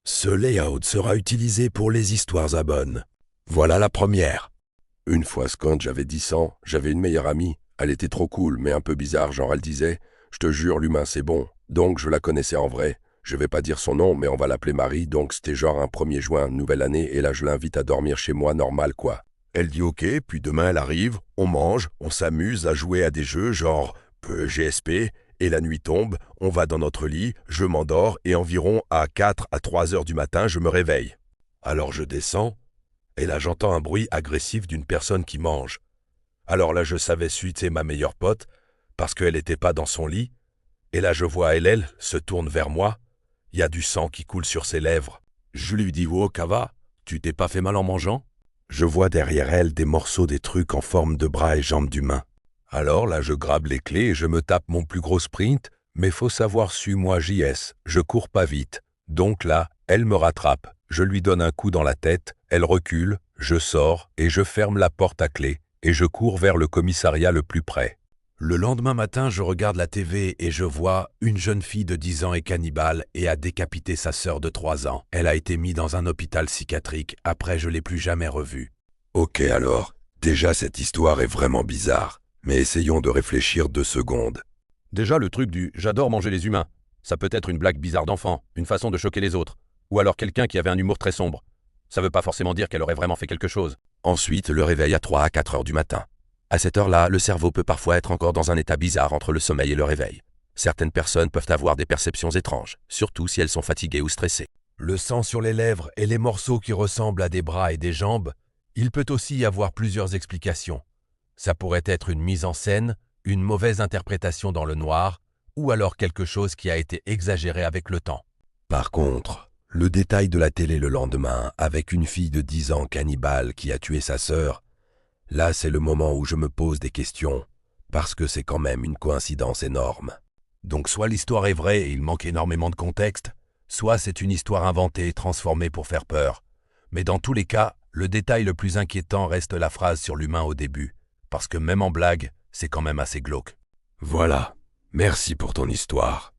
Ce layout sera utilisé pour les histoires à bonnes. Voilà la première. Une fois quand j'avais 10 ans, j'avais une meilleure amie. Elle était trop cool, mais un peu bizarre, genre elle disait « Je te jure, l'humain c'est bon ». Donc je la connaissais en vrai. Je vais pas dire son nom, mais on va l'appeler Marie, donc c'était genre un 1er juin, nouvelle année, et là je l'invite à dormir chez moi, normal quoi. Elle dit ok, puis demain elle arrive, on mange, on s'amuse à jouer à des jeux genre GSP, et la nuit tombe, on va dans notre lit, je m'endors, et environ à 4 à 3 heures du matin, je me réveille. Alors je descends, et là j'entends un bruit agressif d'une personne qui mange. Alors là je savais c'est ma meilleure pote, parce qu'elle n'était pas dans son lit, et là je vois elle se tourne vers moi, il y a du sang qui coule sur ses lèvres. Je lui dis « Oh, Kava, tu t'es pas fait mal en mangeant ?» Je vois derrière elle des morceaux des trucs en forme de bras et jambes d'humain. Alors là, je grabe les clés et je me tape mon plus gros sprint, mais faut savoir moi JS, je cours pas vite. Donc là, elle me rattrape, je lui donne un coup dans la tête, elle recule, je sors et je ferme la porte à clé et je cours vers le commissariat le plus près. Le lendemain matin, je regarde la TV et je vois une jeune fille de 10 ans est cannibale et a décapité sa sœur de 3 ans. Elle a été mise dans un hôpital psychiatrique. Après, je l'ai plus jamais revue. Ok alors, déjà cette histoire est vraiment bizarre. Mais essayons de réfléchir 2 secondes. Déjà le truc du « j'adore manger les humains », ça peut être une blague bizarre d'enfant, une façon de choquer les autres, ou alors quelqu'un qui avait un humour très sombre. Ça veut pas forcément dire qu'elle aurait vraiment fait quelque chose. Ensuite, le réveil à 3 à 4 heures du matin. À cette heure-là, le cerveau peut parfois être encore dans un état bizarre entre le sommeil et le réveil. Certaines personnes peuvent avoir des perceptions étranges, surtout si elles sont fatiguées ou stressées. Le sang sur les lèvres et les morceaux qui ressemblent à des bras et des jambes, il peut aussi y avoir plusieurs explications. Ça pourrait être une mise en scène, une mauvaise interprétation dans le noir, ou alors quelque chose qui a été exagéré avec le temps. Par contre, le détail de la télé le lendemain, avec une fille de 10 ans cannibale qui a tué sa sœur, là c'est le moment où je me pose des questions, parce que c'est quand même une coïncidence énorme. Donc soit l'histoire est vraie et il manque énormément de contexte, soit c'est une histoire inventée et transformée pour faire peur. Mais dans tous les cas, le détail le plus inquiétant reste la phrase sur l'humain au début, parce que même en blague, c'est quand même assez glauque. Voilà, merci pour ton histoire.